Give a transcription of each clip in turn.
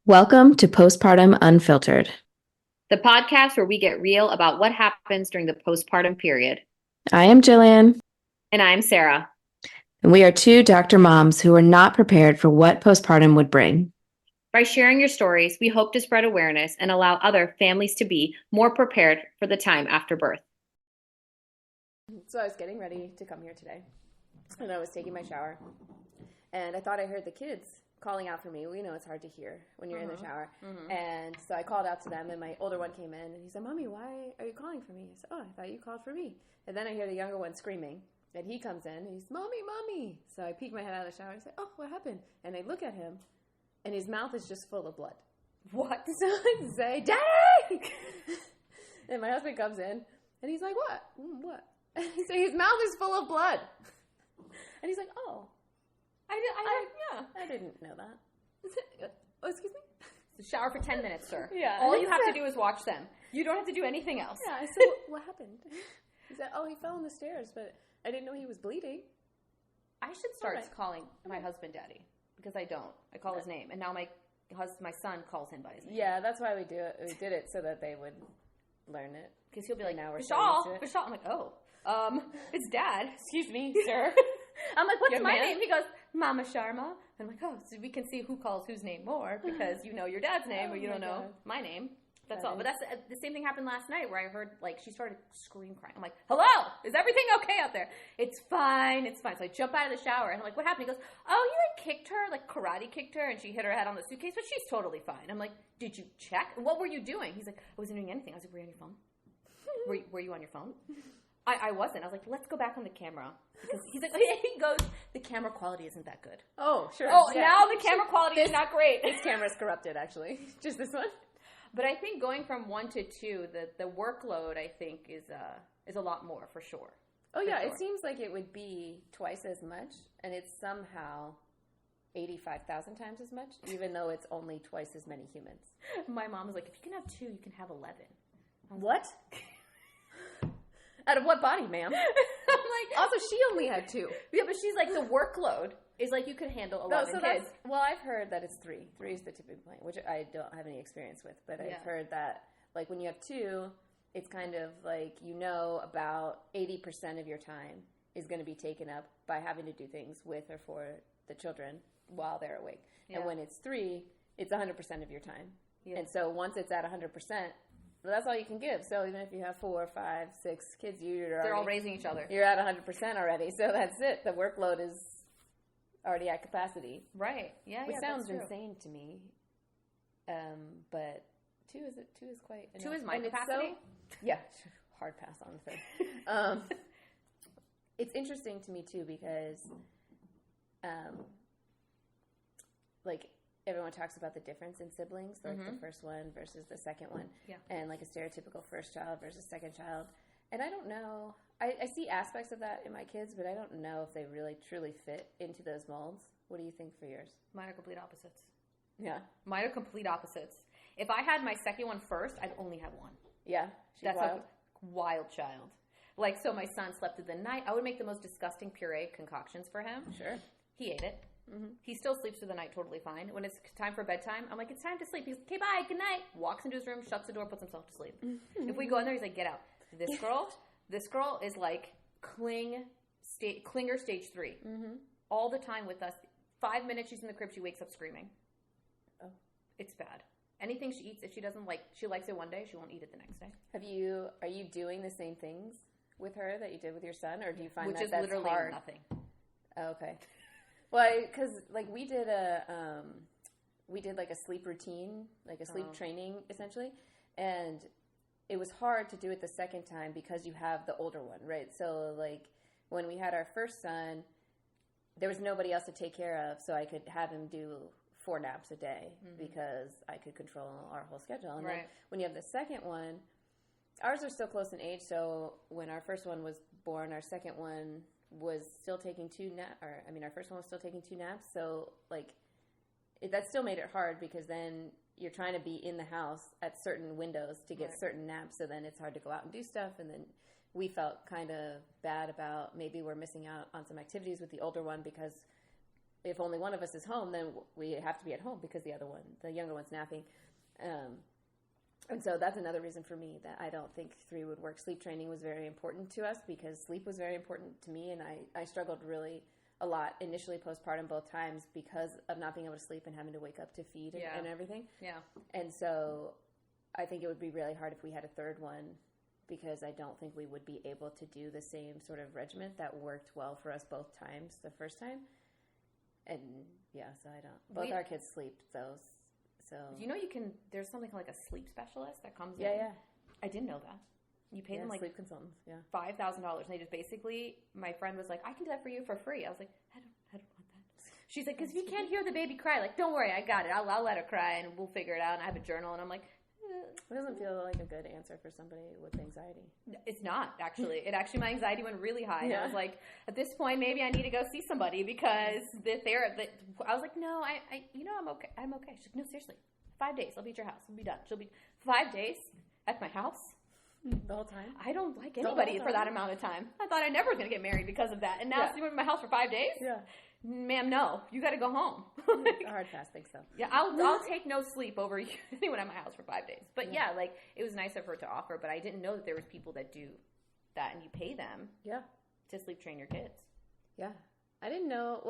Welcome to Postpartum Unfiltered. The podcast where we get real about what happens during the postpartum period. I am Jillian, And I'm Sara. and we are two doctor moms who were not prepared for what postpartum would bring. By sharing your stories, we hope to spread awareness and allow other families to be more prepared for the time after birth. So I was getting ready to come here today, and I was taking my shower, and I thought I heard the kids calling out for me. Well, you know, it's hard to hear when you're in the shower. And so I called out to them, and my older one came in, and he said, "Mommy, why are you calling for me?" I said, "Oh, I thought you called for me." And then I hear the younger one screaming, and he comes in, and he's, "Mommy, Mommy." So I peek my head out of the shower and say, "Oh, what happened?" And I look at him, and his mouth is just full of blood. What? So I say, "Daddy!" And my husband comes in, and he's like, "What? What?" So his mouth is full of blood. And he's like, "Oh. I didn't know that." Oh, excuse me? Shower for 10 minutes, sir. Yeah. All you have to do is watch them. You don't have to do anything else. Yeah, so what happened? He said, "Oh, he fell on the stairs, but I didn't know he was bleeding." I should start calling my husband Daddy, because I don't. I call his name. And now my son calls him by his name. Yeah, that's why we do it. We did it so that they would learn it. Because he'll be like, now we're Vishal. I'm like, oh, it's Dad. Excuse me, sir. I'm like, what's my name? He goes, Mama Sharma. I'm like, oh, so we can see who calls whose name more, because you know your dad's name, but you don't know my name. That's all. But that's the same thing happened last night, where I heard, like, she started crying. I'm like, hello, is everything okay out there? It's fine. So I jump out of the shower, and I'm like, what happened? He goes, oh, you like kicked her, like karate kicked her, and she hit her head on the suitcase, but she's totally fine. I'm like, did you check? What were you doing? He's like, I wasn't doing anything. I was like, were you on your phone? Were you on your phone? I wasn't. I was like, let's go back on the camera. Because he's like, he goes, the camera quality isn't that good. Oh, sure. Oh, yeah. Now the camera quality is not great. This camera's corrupted, actually. Just this one. But I think going from 1 to 2, the workload, I think, is a lot more, for sure. Oh, yeah. It seems like it would be twice as much, and it's somehow 85,000 times as much, even though it's only twice as many humans. My mom was like, if you can have 2, you can have 11. What? Out of what body, ma'am? I'm like, also, she only had 2. Yeah, but she's like, the workload is like you could handle 11 kids. Well, I've heard that it's 3. 3 is the tipping point, which I don't have any experience with. But I've heard that, like, when you have 2, it's kind of like, you know, about 80% of your time is going to be taken up by having to do things with or for the children while they're awake. Yeah. And when it's 3, it's 100% of your time. Yeah. And so once it's at 100%, well, that's all you can give. So even if you have 4, 5, 6 kids, they're all raising each other. You're at 100% already. So that's it. The workload is already at capacity. Right. Yeah. Which sounds insane to me. But 2 is quite enough. 2 is my capacity. Yeah. Hard pass on the 3rd. It's interesting to me too because, like, everyone talks about the difference in siblings, like the first one versus the second one, and like a stereotypical first child versus second child. And I don't know. I see aspects of that in my kids, but I don't know if they really truly fit into those molds. What do you think for yours? Mine are complete opposites. Yeah. Mine are complete opposites. If I had my second one first, I'd only have 1. Yeah. That's wild. A wild child. Like, so my son slept through the night. I would make the most disgusting puree concoctions for him. Sure. He ate it. Mm-hmm. He still sleeps through the night totally fine. When it's time for bedtime, I'm like, it's time to sleep. He's like, okay, bye, good night. Walks into his room, shuts the door, puts himself to sleep. Mm-hmm. If we go in there, he's like, get out. This girl is like clinger stage 3. Mm-hmm. All the time with us. 5 minutes she's in the crib, she wakes up screaming. Oh. It's bad. Anything she eats, if she doesn't like, she likes it one day, she won't eat it the next day. Are you doing the same things with her that you did with your son, or do you find that's literally hard? Nothing. Oh, okay. Well, because like we did like a sleep routine, like a sleep training essentially, and it was hard to do it the second time because you have the older one, right? So like when we had our first son, there was nobody else to take care of, so I could have him do 4 naps a day because I could control our whole schedule. And then when you have the second one, ours are still close in age, so when our first one was born, our second one was still taking 2 naps, our first one was still taking 2 naps, so like that still made it hard because then you're trying to be in the house at certain windows to get certain naps, so then it's hard to go out and do stuff, and then we felt kind of bad about maybe we're missing out on some activities with the older one because if only one of us is home, then we have to be at home because the younger one's napping. And so that's another reason for me that I don't think 3 would work. Sleep training was very important to us because sleep was very important to me, and I struggled really a lot initially postpartum both times because of not being able to sleep and having to wake up to feed and everything. Yeah. And so I think it would be really hard if we had a 3rd one because I don't think we would be able to do the same sort of regimen that worked well for us both times the first time. And so I don't. Both our kids sleep though. So there's something like a sleep specialist that comes in. Yeah. I didn't know that. You pay them like sleep consultants, $5,000. And they just basically, my friend was like, I can do that for you for free. I was like, I don't want that. She's like, because if you can't hear the baby cry, like, don't worry, I got it. I'll let her cry and we'll figure it out. And I have a journal and I'm like, It doesn't feel like a good answer for somebody with anxiety. It's not, actually. My anxiety went really high. And I was like, at this point, maybe I need to go see somebody because I was like, no, I'm okay. I'm okay. She's like, no, seriously. 5 days. I'll be at your house. We'll be done. She'll be 5 days at my house. The whole time? I don't like anybody for that amount of time. I thought I never was going to get married because of that. And now she went to my house for 5 days? Yeah. Ma'am, no. You got to go home. A hard pass, think so. Yeah, I'll take no sleep over anyone at my house for 5 days. But it was nice of her to offer, but I didn't know that there was people that do that and you pay them to sleep train your kids. Yeah. I didn't know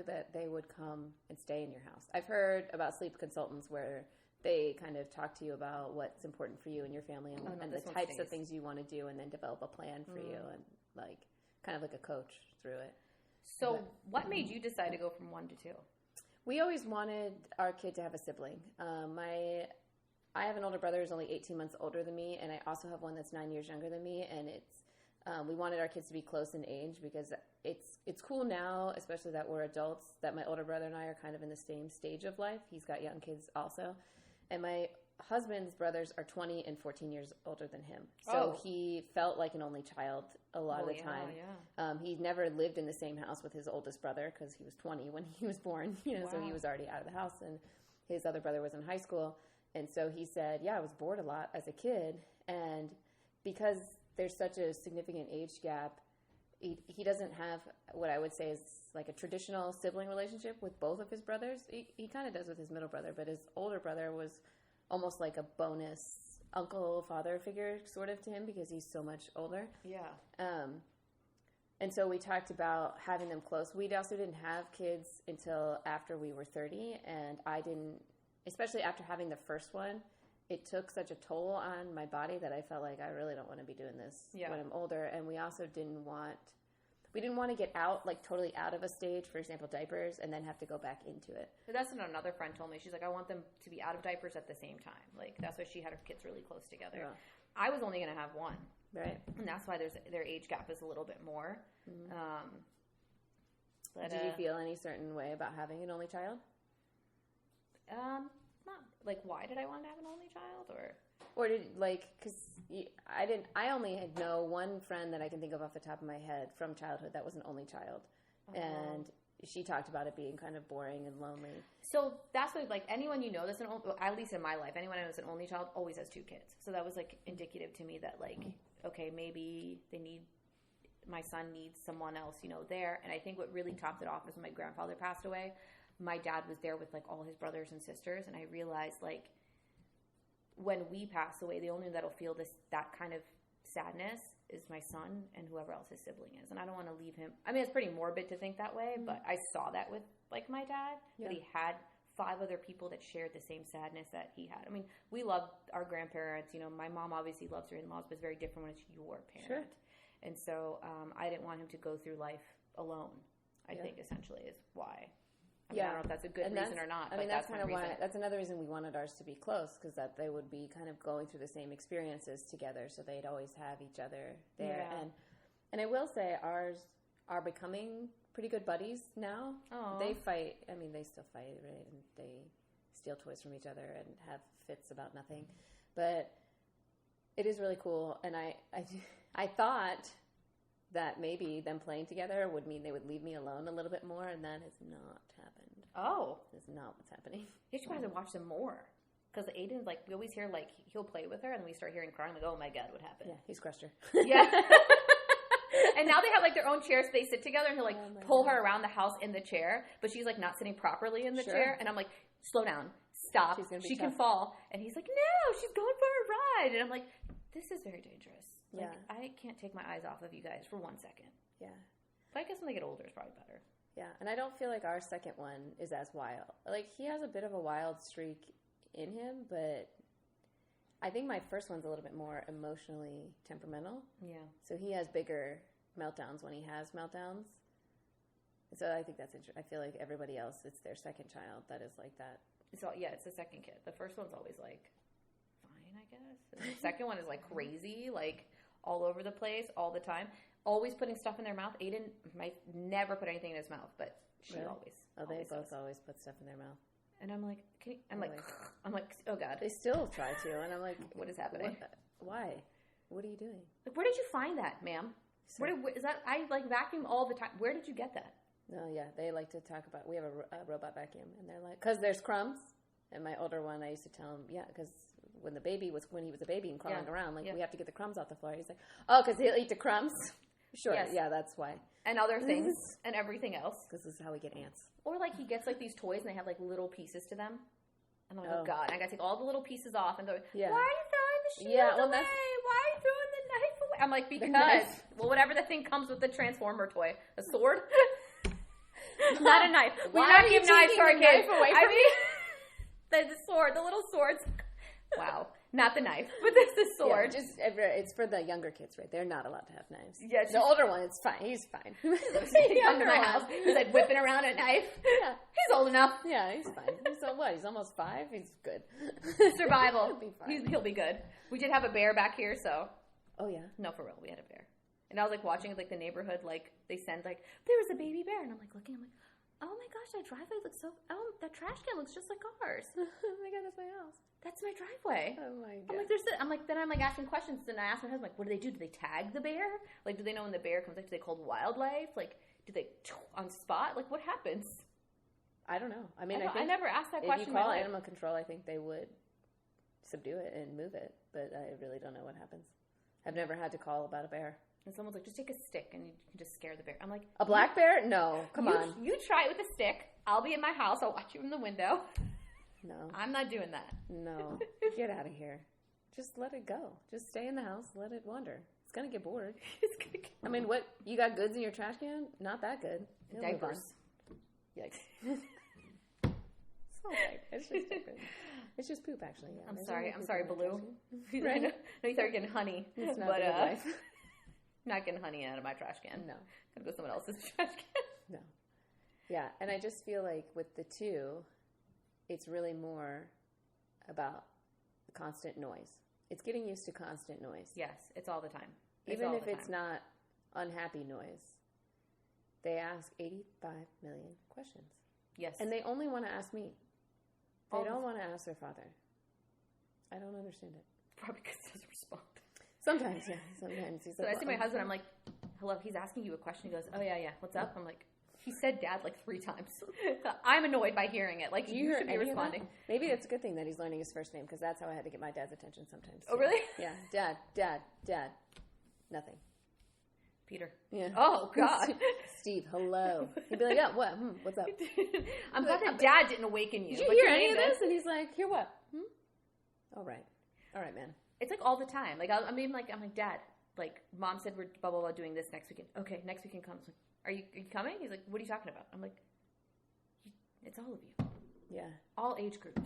that they would come and stay in your house. I've heard about sleep consultants where they kind of talk to you about what's important for you and your family and the types of things you want to do and then develop a plan for you and like kind of like a coach through it. So what made you decide to go from 1 to 2? We always wanted our kid to have a sibling. I have an older brother who's only 18 months older than me, and I also have one that's 9 years younger than me, and we wanted our kids to be close in age because it's cool now, especially that we're adults, that my older brother and I are kind of in the same stage of life. He's got young kids also. And my husband's brothers are 20 and 14 years older than him. So he felt like an only child a lot of the time. Yeah. He never lived in the same house with his oldest brother because he was 20 when he was born, so he was already out of the house, and his other brother was in high school. And so he said, I was bored a lot as a kid. And because there's such a significant age gap, he doesn't have what I would say is like a traditional sibling relationship with both of his brothers. He kind of does with his middle brother, but his older brother was almost like a bonus uncle, father figure sort of to him because he's so much older. Yeah. And so we talked about having them close. We also didn't have kids until after we were 30, and I didn't, especially after having the first one, it took such a toll on my body that I felt like I really don't want to be doing this when I'm older. And we also didn't want to get out, like totally out of a stage, for example, diapers, and then have to go back into it. But that's what another friend told me. She's like, I want them to be out of diapers at the same time. Like, that's why she had her kids really close together. Yeah. I was only going to have one. Right. And that's why their age gap is a little bit more. Mm-hmm. But did you feel any certain way about having an only child? Not like, why did I want to have an only child, or did because I only know one friend that I can think of off the top of my head from childhood that was an only child, and she talked about it being kind of boring and lonely. So that's what, like, anyone that's at least in my life, anyone I know that's an only child always has 2 kids. So that was like indicative to me that like, okay, maybe my son needs someone else, there. And I think what really topped it off was when my grandfather passed away. My dad was there with like all his brothers and sisters, and I realized like when we pass away, the only one that'll feel that kind of sadness is my son and whoever else his sibling is. And I don't want to leave him. I mean, it's pretty morbid to think that way, but I saw that with like my dad, that he had 5 other people that shared the same sadness that he had. I mean, we love our grandparents. My mom obviously loves her in-laws, but it's very different when it's your parent. Sure. And so I didn't want him to go through life alone, I think essentially is why. I don't know if that's a good reason or not. I mean, that's kind of why. That's another reason we wanted ours to be close, because that they would be kind of going through the same experiences together, so they'd always have each other there. Yeah. And I will say, ours are becoming pretty good buddies now. Aww. They fight. I mean, they still fight, right? And they steal toys from each other and have fits about nothing. But it is really cool. And I thought that maybe them playing together would mean they would leave me alone a little bit more, and that has not happened. Oh. That's not what's happening. You should guys watch them more. Because Aiden's like, we always hear like, he'll play with her, and we start hearing crying, like, oh my God, what happened? Yeah, he's crushed her. Yeah. And now they have like their own chairs. So they sit together and he'll like pull her around the house in the chair, but she's like not sitting properly in the chair. And I'm like, slow down, stop. She can fall. And he's like, no, she's going for a ride. And I'm like, this is very dangerous. Like, I can't take my eyes off of you guys for 1 second. Yeah. But I guess when they get older, it's probably better. Yeah, and I don't feel like our second one is as wild. Like, he has a bit of a wild streak in him, but I think my first one's a little bit more emotionally temperamental. Yeah. So he has bigger meltdowns when he has meltdowns. So I think that's interesting. I feel like everybody else, it's their second child that is like that. It's the second kid. The first one's always like, fine, I guess. And the second one is like crazy, like all over the place, all the time. Always putting stuff in their mouth. Aiden might never put anything in his mouth, but she always. Oh, they both always put stuff in their mouth. And I'm like, I'm like, oh God. They still try to, and I'm like, what is happening? Why? What are you doing? Like, where did you find that, ma'am? So, is that? I like vacuum all the time. Where did you get that? No, yeah, they like to talk about. We have a robot vacuum, and they're like, because there's crumbs. And my older one, I used to tell him, because when he was a baby and crawling around, like we have to get the crumbs off the floor. He's like, oh, because he'll eat the crumbs. Sure, yeah, that's why. And other things and everything else. Because this is how we get ants. Or like he gets like these toys and they have like little pieces to them. And I'm like, oh God, I gotta take all the little pieces off and go, why are you throwing the shield away? Why are you throwing the knife away? I'm like, because, whatever the thing comes with the Transformer toy. A sword? Not a knife. We're not giving knives to our kids. The sword, the little swords. Wow. Not the knife, but this is the sword. Yeah, it's for the younger kids, right? They're not allowed to have knives. Yeah, the older one, it's fine. He's fine. He comes to my house. He's like whipping around a knife. Yeah, he's old enough. Yeah, he's fine. So what? He's almost 5. He's good. Survival. He'll be fine. He'll be good. We did have a bear back here, so. Oh yeah. No, for real, we had a bear. And I was like watching like the neighborhood, like they send like there was a baby bear, and I'm like looking, I'm like, oh my gosh, that driveway looks so. Oh, that trash can looks just like ours. Oh my God, that's my house. That's my driveway. Oh my God. I'm like asking questions. And I asked my husband, like, what do they do? Do they tag the bear? Like, do they know when the bear comes? Like, do they call wildlife? Like, do they on spot? Like, what happens? I don't know. I mean, I never asked that question. If you call animal control, I think they would subdue it and move it. But I really don't know what happens. I've never had to call about a bear. And someone's like, just take a stick and you can just scare the bear. I'm like, a black bear? No, come on. You try it with a stick. I'll be in my house. I'll watch you from the window. No. I'm not doing that. No. Get out of here. Just let it go. Just stay in the house. Let it wander. It's going to get bored. I mean, what? You got goods in your trash can? Not that good. Diapers. Yikes. It's all right. It's just diapers. It's just poop, actually. Yeah. I'm sorry, Baloo. Right? No, you thought you were getting honey. It's not good life. Not getting honey out of my trash can. No. Gotta go someone else's trash can. No. Yeah, and I just feel like with the two, it's really more about the constant noise. It's getting used to constant noise. Yes, it's all the time. Even if it's not unhappy noise, they ask 85 million questions. Yes. And they only want to ask me. They don't want to ask their father. I don't understand it. Probably because he doesn't respond. Sometimes, yeah. Sometimes he's like, I see my husband, I'm like, hello, he's asking you a question. He goes, oh, yeah, what's up? I'm like, he said dad like 3 times. I'm annoyed by hearing it. Like, you should be responding. Maybe it's a good thing that he's learning his first name, because that's how I had to get my dad's attention sometimes. Oh, really? Yeah. Dad. Nothing. Peter. Yeah. Oh, God. Steve, hello. He'd be like, yeah, what? What's up? I'm glad that dad didn't awaken you. Did you hear any of this? And he's like, hear what? All right, man. It's like all the time. Like, I'm like, Dad, like, Mom said we're blah, blah, blah doing this next weekend. Okay, next weekend comes. Like, are you coming? He's like, what are you talking about? I'm like, it's all of you. Yeah. All age groups.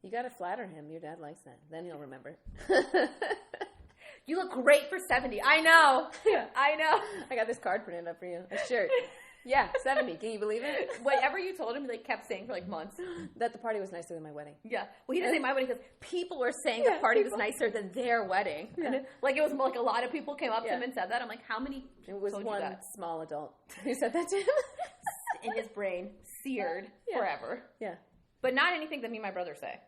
You got to flatter him. Your dad likes that. Then he'll remember. You look great for 70. I know. Yeah. I know. I got this card printed up for you. A shirt. Yeah, 70. Can you believe it? Whatever you told him, he like kept saying for like months. That the party was nicer than my wedding. Yeah. Well, he didn't say my wedding because people were saying the party was nicer than their wedding. Yeah. And like it was like a lot of people came up to him and said that. I'm like, how many? It was one small adult who said that to him. In his brain, seared forever. Yeah. But not anything that me and my brother say.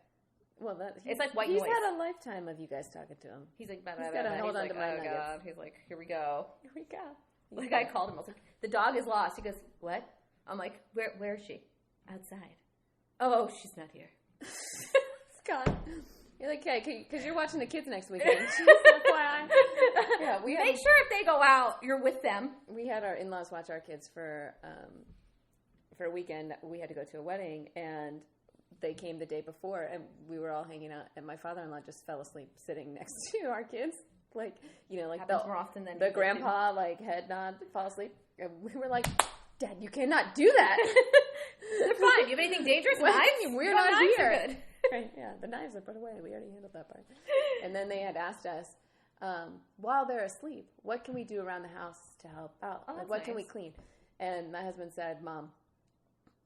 Well, it's like white noise. He's had a lifetime of you guys talking to him. He's like, he's got to hold on to my nuggets. God. He's like, here we go. Here we go. Like I called him. I was like, the dog is lost. He goes, what? I'm like, where is she? Outside. Oh, she's not here. Scott. You're like, okay, because you're watching the kids next weekend. FYI. Yeah, Make sure if they go out, you're with them. We had our in-laws watch our kids for a weekend. We had to go to a wedding, and they came the day before, and we were all hanging out, and my father-in-law just fell asleep sitting next to our kids. Like, like happens more often than the grandpa, like, head nod, fall asleep. And we were like, Dad, you cannot do that. They're fine. You have anything dangerous? Knives? We're not here. Are good. Right, yeah, the knives are put away. We already handled that part. And then they had asked us, while they're asleep, what can we do around the house to help out? Oh, like, what nice. can we clean? And my husband said, Mom,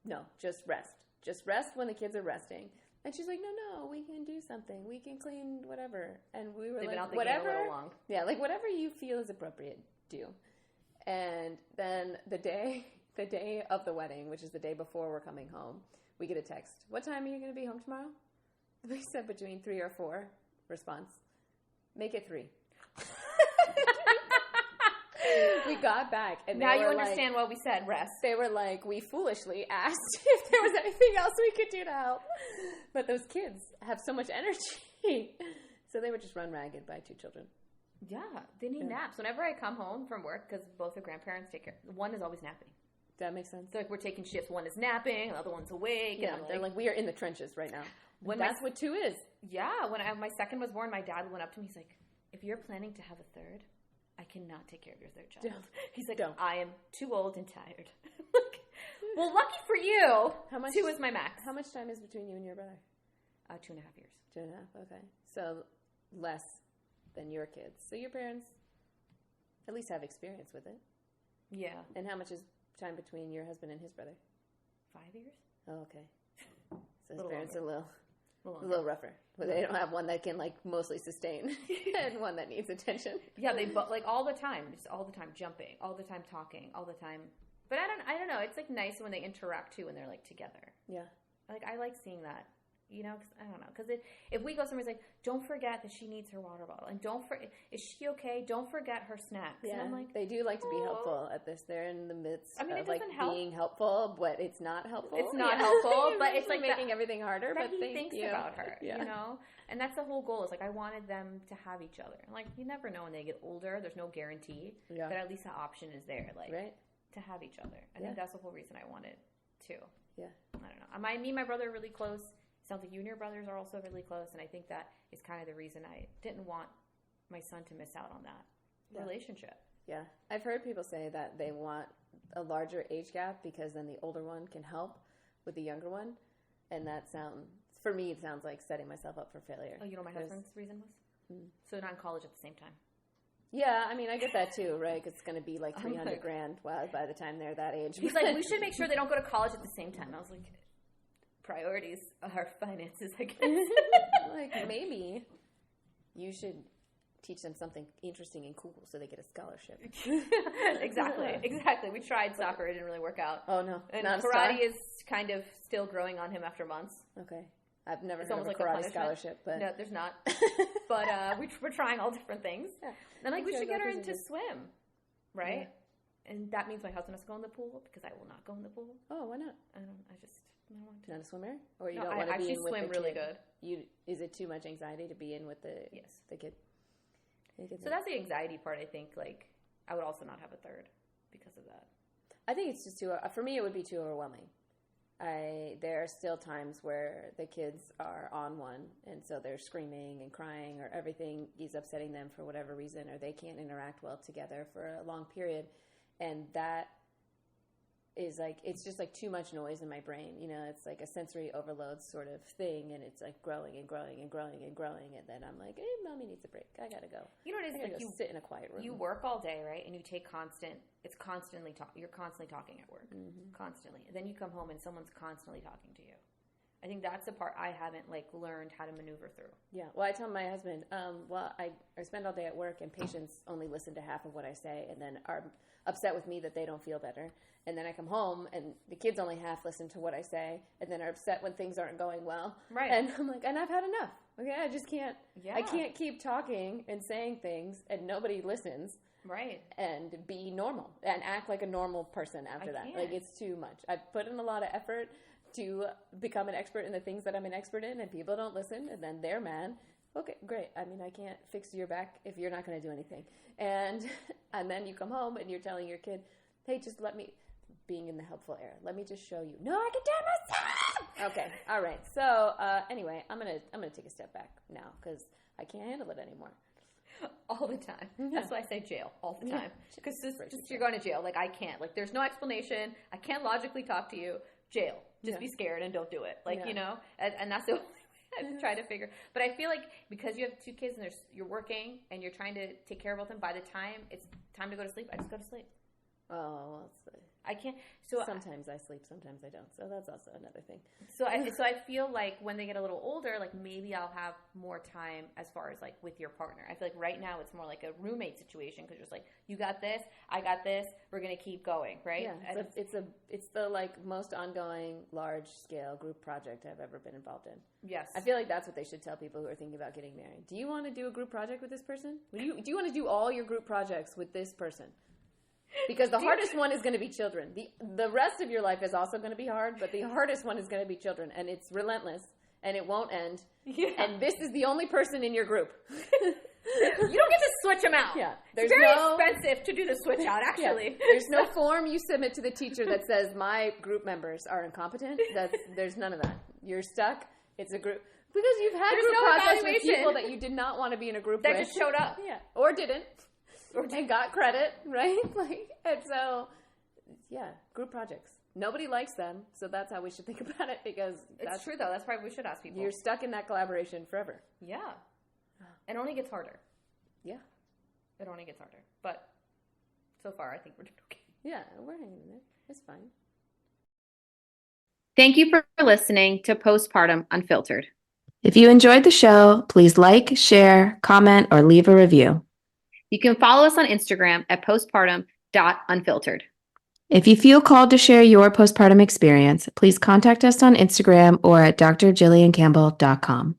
no, just rest. Just rest when the kids are resting. And she's like, no, we can do something. We can clean whatever. And we were They've been out like, the whatever. game a little long. Yeah, like whatever you feel is appropriate, do. And then the day of the wedding, which is the day before we're coming home, we get a text. What time are you going to be home tomorrow? We said between 3 or 4. Response. Make it 3. We got back, and now you understand why we said rest. They were like, we foolishly asked if there was anything else we could do to help. But those kids have so much energy. So they would just run ragged by 2 children. Yeah, they need naps. Whenever I come home from work, because both the grandparents take care, one is always napping. That makes sense. So like we're taking shifts. One is napping, the other one's awake. Yeah, and they're like, we are in the trenches right now. That's what 2 is. Yeah, when my second was born, my dad went up to me. He's like, if you're planning to have a third, I cannot take care of your third child. Don't. He's like, Don't. I am too old and tired. Like, well, lucky for you, How much, 2 is my max. How much time is between you and your brother? 2.5 years. 2.5, okay. So less than your kids. So your parents at least have experience with it. Yeah. And how much is time between your husband and his brother? 5 years? Oh, okay. So his Little parents are longer. a little rougher. But they don't have one that can like mostly sustain and one that needs attention. Yeah, they like all the time, just all the time jumping, all the time talking, all the time. But I don't know. It's like nice when they interact too, when they're like together. Yeah. Like I like seeing that, cause, I don't know. Because if we go somewhere, it's like, don't forget that she needs her water bottle, and is she okay? Don't forget her snacks. Yeah, and I'm like, they do like to be helpful at this. They're in the midst it of like doesn't help. being helpful, but it's not helpful. It's not helpful, but it's like making everything harder. That But he thinks about her, Yeah. And that's the whole goal. Is like I wanted them to have each other. Like you never know when they get older. There's no guarantee, Yeah. but at least the option is there. Like Right. to have each other. I think that's the whole reason I wanted to. Yeah. I don't know. Me and my brother are really close. Sounds like you and your brothers are also really close, and I think that is kind of the reason I didn't want my son to miss out on that relationship. Yeah. I've heard people say that they want a larger age gap because then the older one can help with the younger one. And for me, it sounds like setting myself up for failure. Oh, you know what my husband's reason was? So not in college at the same time. Yeah, I mean, I get that too, right? Because it's going to be like $300,000 by the time they're that age. He's like, we should make sure they don't go to college at the same time. I was like, priorities are finances, I guess. Like, maybe you should teach them something interesting and cool so they get a scholarship. Exactly. We tried soccer. It didn't really work out. Oh, no. And not karate is kind of still growing on him after months. Okay. I've never It's heard of a almost like a karate punishment. scholarship. But No, there's not. But we're trying all different things. Yeah. And like, we should get her into Good. swim, right? Yeah. And that means my husband has to go in the pool because I will not go in the pool. Oh, why not? I don't want to. Not a swimmer? Or you No, don't I want to be actually in with swim the really kid? good. Is it too much anxiety to be in with the kid? So that's the anxiety part, I think. Like, I would also not have a third because of that. I think it's just for me, it would be too overwhelming. There are still times where the kids are on one, and so they're screaming and crying, or everything is upsetting them for whatever reason, or they can't interact well together for a long period, and that is like, it's just like too much noise in my brain. It's like a sensory overload sort of thing, and it's like growing and growing and growing and growing, and then I'm like, hey, mommy needs a break. I gotta go. You know what it is? Like, you sit in a quiet room. You work all day, right? And you take you're constantly talking at work, constantly. And then you come home and someone's constantly talking to you. I think that's the part I haven't like learned how to maneuver through. Yeah. Well, I tell my husband, I spend all day at work, and patients only listen to half of what I say, and then are upset with me that they don't feel better. And then I come home, and the kids only half listen to what I say, and then are upset when things aren't going well. Right. And I'm like, and I've had enough. Okay, I just can't. Yeah. I can't keep talking and saying things, and nobody listens. Right. And be normal and act like a normal person after that. Can't. Like, it's too much. I've put in a lot of effort to become an expert in the things that I'm an expert in, and people don't listen, and then they're mad. Okay, great. I mean, I can't fix your back if you're not going to do anything. And then you come home and you're telling your kid, hey, just let me, being in the helpful era, let me just show you. No, I can do it myself. Okay, all right. So anyway, I'm gonna take a step back now because I can't handle it anymore. All the time. That's why I say jail all the time. Because just you're going to jail. Like, I can't. Like, there's no explanation. I can't logically talk to you. Jail. Just be scared and don't do it. Like, you know? And that's the only way I try to figure. But I feel like because you have 2 kids and you're working and you're trying to take care of both of them, by the time it's time to go to sleep, I just go to sleep. Oh, well, I can't. So sometimes I sleep, sometimes I don't. So that's also another thing. So I feel like when they get a little older, like maybe I'll have more time as far as like with your partner. I feel like right now it's more like a roommate situation because you're just like, you got this, I got this, we're gonna keep going, right? Yeah, it's the like most ongoing large scale group project I've ever been involved in. Yes, I feel like that's what they should tell people who are thinking about getting married. Do you want to do a group project with this person? Do you want to do all your group projects with this person? Because the hardest one is going to be children. The rest of your life is also going to be hard, but the hardest one is going to be children. And it's relentless, and it won't end. Yeah. And this is the only person in your group. You don't get to switch them out. Yeah. It's very expensive to do the switch out, actually. Yeah. There's no form you submit to the teacher that says, my group members are incompetent. There's none of that. You're stuck. It's a group. Because you've had group projects with people that you did not want to be in a group with. That just showed up. Yeah. Or didn't. And got credit, right? And so, yeah, group projects. Nobody likes them, so that's how we should think about it because it's true, though. That's why we should ask people. You're stuck in that collaboration forever. Yeah. It only gets harder. Yeah. It only gets harder. But so far, I think we're doing okay. Yeah, we're hanging in there. It's fine. Thank you for listening to Postpartum Unfiltered. If you enjoyed the show, please like, share, comment, or leave a review. You can follow us on Instagram at postpartum.unfiltered. If you feel called to share your postpartum experience, please contact us on Instagram or at drjilliancampbell.com.